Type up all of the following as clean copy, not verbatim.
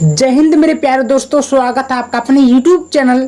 जय हिंद मेरे प्यारे दोस्तों, स्वागत है आपका अपने YouTube चैनल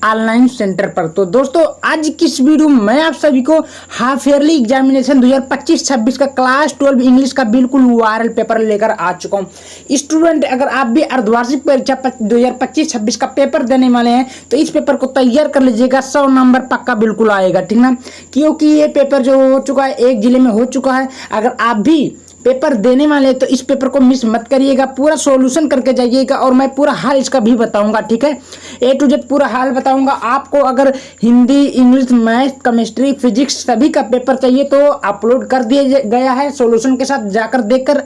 ऑनलाइन सेंटर पर। तो दोस्तों, आज की इस वीडियो में मैं आप सभी को हाफ ईयरली एग्जामिनेशन 2025-26 का क्लास 12 इंग्लिश का बिल्कुल वायरल पेपर लेकर आ चुका हूं। स्टूडेंट, अगर आप भी अर्धवार्षिक परीक्षा 2025-26 का पेपर देने वाले हैं तो इस पेपर को तैयार कर लीजिएगा। 100 नंबर पक्का बिल्कुल आएगा, ठीक ना। क्योंकि ये पेपर जो हो चुका है, एक जिले में हो चुका है। अगर आप भी पेपर देने वाले तो इस पेपर को मिस मत करिएगा, पूरा सॉल्यूशन करके जाइएगा और मैं पूरा हाल इसका भी बताऊंगा, ठीक है। ए टू जेड पूरा हाल बताऊंगा आपको। अगर Hindi, English, math, chemistry, physics सभी का पेपर चाहिए तो अपलोड कर दिया गया है सॉल्यूशन के साथ, जाकर देखकर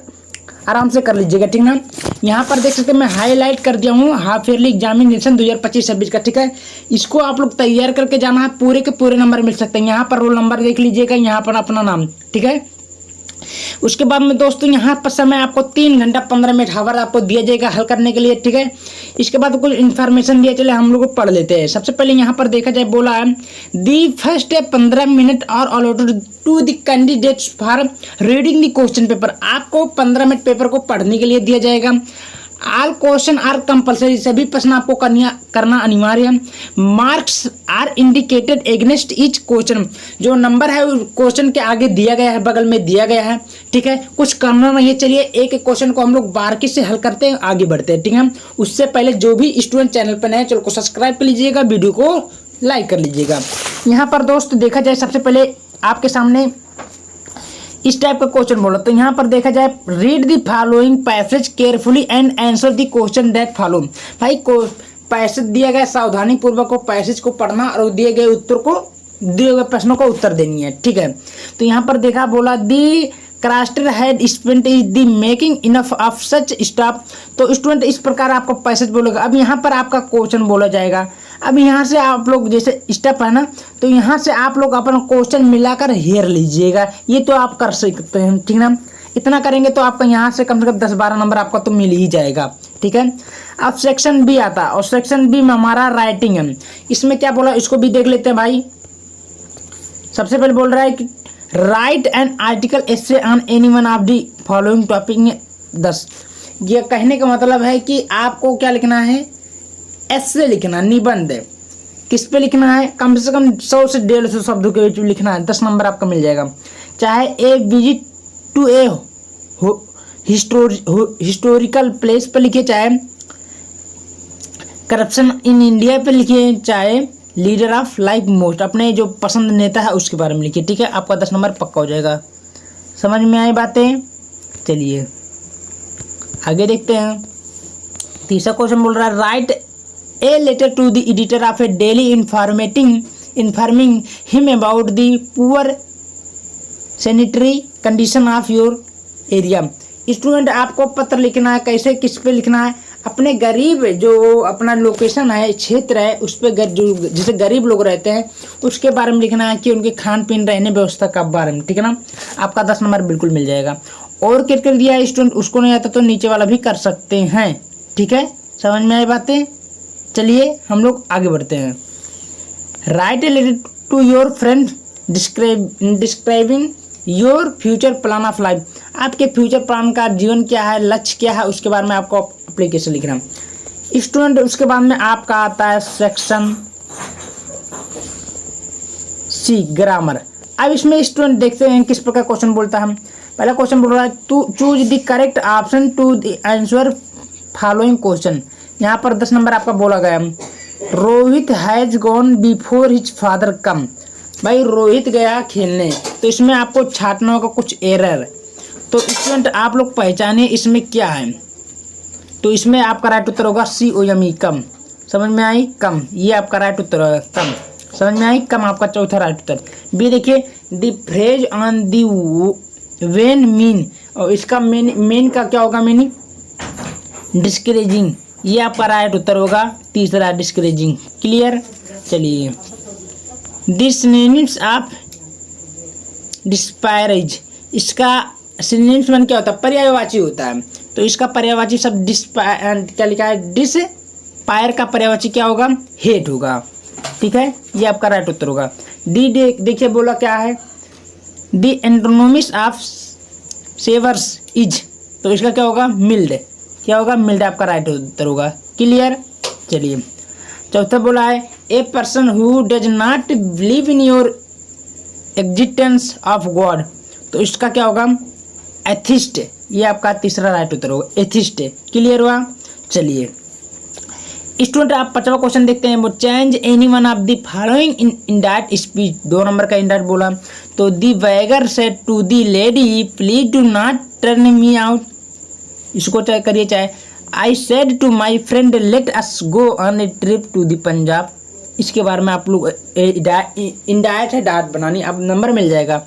आराम से कर लीजिएगा, ठीक ना। यहाँ पर देख सकते हैं मैं हाईलाइट कर दिया हूँ हाफ ईयरली एग्जामिनेशन 2025-26 का, ठीक है। इसको आप लोग तैयार करके जाना है, पूरे के पूरे नंबर मिल सकते हैं। यहाँ पर रोल नंबर देख लीजिएगा, यहाँ पर अपना नाम, ठीक है। उसके बाद में दोस्तों यहाँ पर समय आपको 3 घंटा 15 मिनट हावर आपको दिया जाएगा हल करने के लिए, ठीक है। इसके बाद कुछ इन्फॉर्मेशन दिया, चले हम लोग पढ़ लेते हैं। सबसे पहले यहाँ पर देखा जाए, बोला है दी फर्स्ट 15 मिनट और allotted to the candidates for reading the question paper. आपको 15 मिनट पेपर को पढ़ने के लिए दिया जाएगा। ऑल क्वेश्चन आर कंपलसरी, सभी प्रश्न आपको करना अनिवार्य है। Marks are indicated against each question, जो नंबर है क्वेश्चन के आगे दिया गया है, बगल में दिया गया है, ठीक है। कुछ करना नहीं है। चलिए एक एक क्वेश्चन को हम लोग बारीकी से हल करते हैं, आगे बढ़ते हैं, ठीक है। उससे पहले जो भी स्टूडेंट चैनल पर नए, चैनल को सब्सक्राइब कर लीजिएगा, वीडियो को लाइक कर लीजिएगा। यहाँ पर दोस्त देखा जाए, सबसे पहले आपके सामने इस टाइप का क्वेश्चन बोला, तो यहाँ पर देखा जाए, read the following passage carefully and answer the question that follow. भाई को पैसेज दिया गया, सावधानी पूर्वक को पैसेज को पढ़ना और दिए गए उत्तर को, दिए गए प्रश्नों को उत्तर देनी है, ठीक है। तो यहाँ पर देखा, बोला the craster had spent is the making enough of such stuff. तो स्टूडेंट इस प्रकार आपको पैसेज बोलेगा। अब यहाँ पर आपका क्वेश्चन बोला जाएगा। अब यहाँ से आप लोग जैसे स्टेप है ना, तो यहाँ से आप लोग अपना क्वेश्चन मिलाकर हेर लीजिएगा। ये तो आप कर सकते हैं, ठीक ना। इतना करेंगे तो आपका यहाँ से कम 10-12 नंबर आपका तो मिल ही जाएगा, ठीक है। अब सेक्शन बी आता है, और सेक्शन बी में हमारा राइटिंग है। इसमें क्या बोला, इसको भी देख लेते हैं भाई। सबसे पहले बोल रहा है कि right an article essay on any one of the following topic 10। ये कहने का मतलब है कि आपको क्या लिखना है, ऐसे लिखना, निबंध। किस पे लिखना है, कम से कम 100 से 150 शब्दों के बीच लिखना है। 10 नंबर आपका मिल जाएगा। चाहे a visit to a historical place पे लिखिए, चाहे करप्शन इन इंडिया पे लिखिए, चाहे लीडर ऑफ लाइफ मोस्ट, अपने जो पसंद नेता है उसके बारे में लिखिए, ठीक है। आपका 10 नंबर पक्का हो जाएगा। समझ में आई बातें। चलिए आगे देखते हैं। तीसरा क्वेश्चन बोल रहा है, write a letter to the editor of a daily informing him about the poor sanitary condition of your area. Student आपको पत्र लिखना है। कैसे, किस पे लिखना है, अपने गरीब जो अपना लोकेशन है, क्षेत्र है, उस पर जो जैसे गरीब लोग रहते हैं उसके बारे में लिखना है, कि उनके खान पीन रहने व्यवस्था का बारे में, ठीक है ना। आपका 10 नंबर बिल्कुल मिल जाएगा। और क्या कर दिया है स्टूडेंट, उसको नहीं आता तो नीचे वाला भी कर सकते हैं, ठीक है। समझ में आई बातें। चलिए हम लोग आगे बढ़ते हैं। Write a letter to your friend describing your future plan of life. आपके फ्यूचर प्लान का, जीवन क्या है, लक्ष्य क्या है, उसके बारे में आपको एप्लीकेशन लिखना है स्टूडेंट। उसके बाद में आपका आता है सेक्शन सी, ग्रामर। अब इसमें स्टूडेंट देखते हैं किस प्रकार क्वेश्चन बोलता है। पहला क्वेश्चन बोल रहा है, to choose the correct option to the answer following question. यहाँ पर 10 नंबर आपका बोला गया। Rohit has gone before his father come. भाई रोहित गया खेलने, तो इसमें आपको छाटना होगा कुछ एरर। तो स्टूडेंट आप लोग पहचानिए इसमें क्या है। तो इसमें आपका राइट उत्तर होगा COME, कम। समझ में आई, कम। ये आपका राइट उत्तर होगा, कम। समझ में आई, कम आपका चौथा राइट उत्तर। बी देखिए, the phrase on the when mean, और इसका मेन का क्या होगा, मीनिंग डिस्करेजिंग। ये आपका राइट उत्तर होगा, तीसरा डिस्करेजिंग। क्लियर। चलिए, दिस सिनोनिम्स ऑफ डिस्पैरेज, इसका सिनोनिम्स में क्या होता है, पर्यायवाची होता है। तो इसका पर्यायवाची शब्द क्या लिखा है, डिस्पायर का पर्यायवाची क्या होगा, हेट होगा, ठीक है। ये आपका राइट उत्तर होगा। डी देखिए बोला क्या है, द एंटोनिम्स ऑफ सेवर्स इज, तो इसका क्या होगा, मिल्ड। क्या होगा, मिल्ड आपका राइट उत्तर होगा। क्लियर। चलिए चौथा बोला है a person who does not believe in your existence of God, तो इसका क्या होगा, एथिस्ट। ये आपका तीसरा राइट उत्तर होगा, एथिस्ट। क्लियर हुआ। चलिए स्टूडेंट आप 5वां क्वेश्चन देखते हैं। वो change any one of the following in indirect speech, 2 number का इंडायरेक्ट बोला। तो the beggar said to the lady please do not turn me out, इसको चाहे करिए, चाहे I said to my friend let us go on a trip to the Punjab. इसके बारे में आप लोग इंडायरेक्ट है डायरेक्ट बनानी, अब नंबर मिल जाएगा।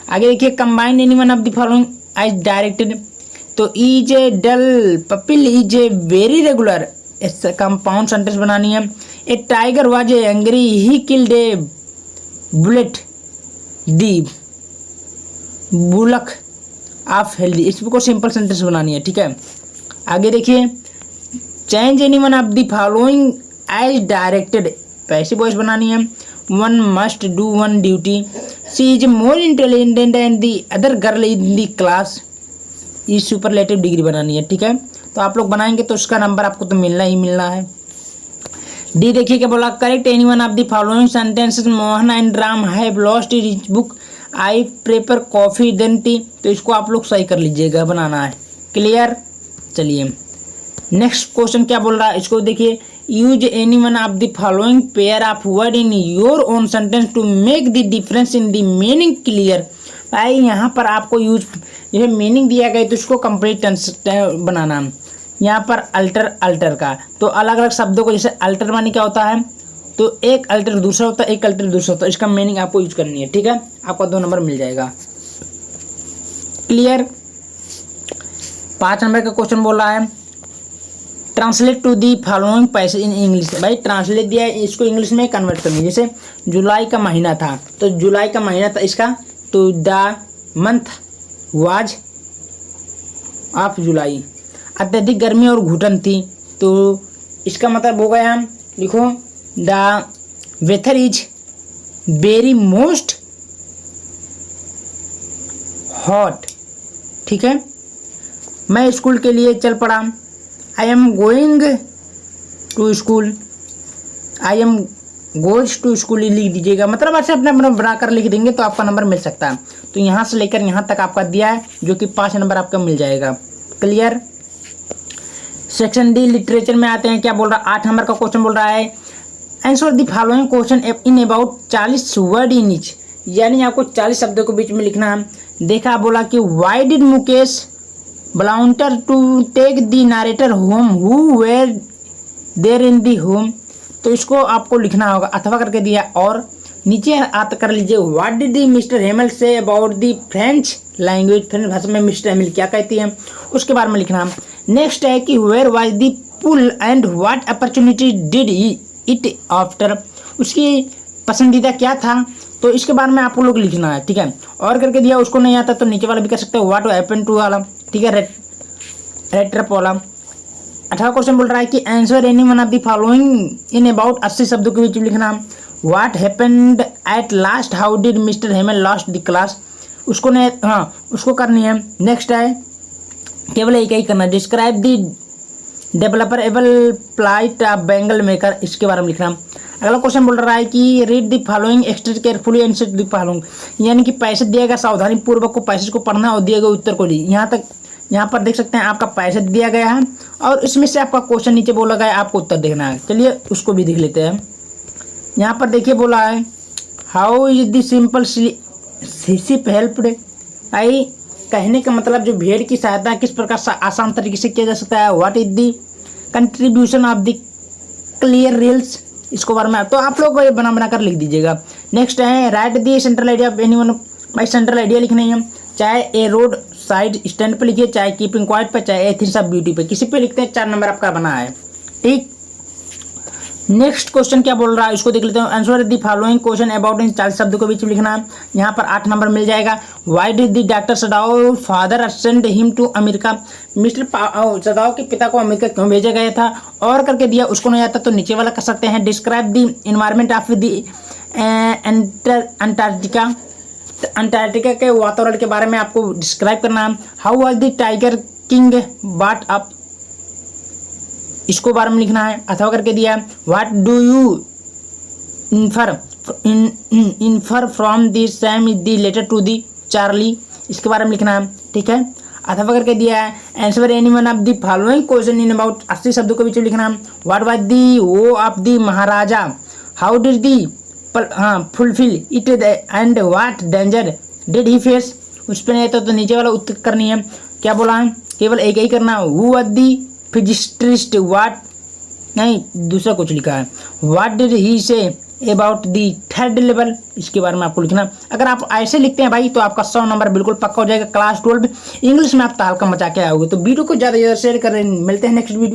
आगे देखिए combine any one of the following I directed, तो is a dull pupil is a very regular, compound sentence बनानी है। A tiger was a angry he killed a bullet the bullock of healthy, इसको simple sentence बनानी है। ठीक है। आगे देखिए change any one of the following as directed, passive voice बनानी है। One must do one duty, she is more intelligent and the other girl in the class, ये सुपरलेटिव डिग्री बनानी है। ठीक है, तो आप लोग बनाएंगे तो उसका नंबर आपको तो मिलना ही मिलना है। डी देखिए क्या बोला, correct any one of the following sentences Mohan and Ram have lost his book, I prefer coffee than tea, तो इसको आप लोग सही कर लीजिएगा, बनाना है। क्लियर। चलिए नेक्स्ट क्वेश्चन क्या बोल रहा है, इसको देखिए। Use any one of the following pair of word in your own sentence to make the difference in the meaning clear. भाई यहाँ पर आपको यूज ये मीनिंग दिया गया तो इसको कंप्लीट टेंस बनाना। यहाँ पर अल्टर अल्टर का, तो अलग अलग शब्दों को, जैसे अल्टर मानी क्या होता है, तो एक अल्टर दूसरा होता है, एक अल्टर दूसरा होता है, इसका मीनिंग आपको यूज करनी है। ठीक है, आपको 2 नंबर मिल जाएगा। क्लियर। 5 नंबर का क्वेश्चन बोल रहा है translate to the following passage in English. भाई ट्रांसलेट दिया है, इसको इंग्लिश में कन्वर्ट करनी है। जैसे जुलाई का महीना था, तो जुलाई का महीना था इसका, तो the month was of July. अत्यधिक गर्मी और घुटन थी, तो इसका मतलब हो गया, लिखो the weather is very most hot. ठीक है, मैं स्कूल के लिए चल पड़ा, I am going to school, I am goes to school लिख दीजिएगा, मतलब ऐसे अपने अपना बना कर लिख देंगे तो आपका नंबर मिल सकता है। तो यहाँ से लेकर यहाँ तक आपका दिया है, जो कि 5 नंबर आपका मिल जाएगा। क्लियर। सेक्शन डी लिटरेचर में आते हैं। क्या बोल रहा है, 8 नंबर का क्वेश्चन बोल रहा है answer the following question in about 40 word in each, यानी आपको 40 शब्दों के बीच में लिखना है। देखा, बोला कि why did Mukesh volunteer to take the narrator home who were there in the home, तो इसको आपको लिखना होगा, अथवा करके दिया, और नीचे आता कर लीजिए what did the mister Hamel say about the French language, French भाषा में मिस्टर हेमल क्या कहती है उसके बारे में लिखना। नेक्स्ट है कि where was the pull and what opportunity did it after, उसकी पसंदीदा क्या था, तो इसके बारे में आप लोग लिखना है। ठीक है, और करके दिया, उसको नहीं आता तो नीचे वाला भी कर सकते हो, व्हाट हैपेंड टू वाला। ठीक है, रेट्रप वाला। 18 क्वेश्चन बोल रहा है कि answer any one of the following in about 80 शब्दों के बीच लिखना। What happened at last, how did mister Hamel lost the class, उसको नहीं, हाँ उसको करनी है। नेक्स्ट है केवल एक ही करना, describe the deplorable plight of bangle maker, इसके बारे में लिखना। अगला क्वेश्चन बोल रहा है कि read the following extra carefully and set the following, यानी कि पैसे दिया गया सावधानी पूर्वक को पैसेज को पढ़ना और दिए गए उत्तर को ली। यहाँ तक, यहाँ पर देख सकते हैं आपका पैसे दिया गया है और इसमें से आपका क्वेश्चन नीचे बोला गया है, आपको उत्तर देखना है। चलिए उसको भी देख लेते हैं। यहाँ पर देखिए बोला है how is the simple ship helped, आई कहने का मतलब जो भेड़ की सहायता किस प्रकार से आसान तरीके से किया जा सकता है। What is the contribution of the clear reels, इसको बारे में तो आप लोग ये बना कर लिख दीजिएगा। नेक्स्ट है right the central idea of anyone, भाई सेंट्रल आइडिया लिखनी है, चाहे ए रोड साइड स्टैंड पे लिखिए, चाहे कीपिंग क्वाइट पे, चाहे एथिक्स ऑफ ब्यूटी पे, किसी पे लिखते हैं 4 नंबर आपका बना है। ठीक, नेक्स्ट क्वेश्चन क्या बोल रहा है इसको देख लेते हैं। Answer the following question about in 40 शब्दों के बीच में लिखना है। यहाँ पर 8 नंबर मिल जाएगा। Why did the doctor Sadao father send him to America, mister Sadao के पिता को अमेरिका क्यों भेजा गया था, और करके दिया, उसको नहीं आता तो नीचे वाला कर सकते हैं। Describe the environment of the Antarctica, Antarctica के वातावरण के बारे में आपको डिस्क्राइब करना है। How was the tiger king brought up, इसको बारे में लिखना है। अथवा करके दिया है what do you infer from the same is the letter to the Charlie, इसके बारे में लिखना है। ठीक है, अथवा करके दिया है answer any one of the following question in about 80 शब्दों के बीच में लिखना है। व्हाट वाज दी वो of the Maharaja, how did the fulfil it and what danger did he face. उस पर नहीं तो नीचे वाला उत्तर करनी है। क्या बोला है, केवल एक ही करना है। हु वाज दी फिजिस्ट्रिस्ट, व्हाट नहीं दूसरा कुछ लिखा है। व्हाट डिड ही से अबाउट दी थर्ड लेवल, इसके बारे में आपको लिखना। अगर आप ऐसे लिखते हैं भाई तो आपका 100 नंबर बिल्कुल पक्का हो जाएगा। क्लास 12 इंग्लिश में आप तहलका मचा के आओगे। तो वीडियो को ज़्यादा से ज़्यादा शेयर करें। मिलते हैं नेक्स्ट वीडियो।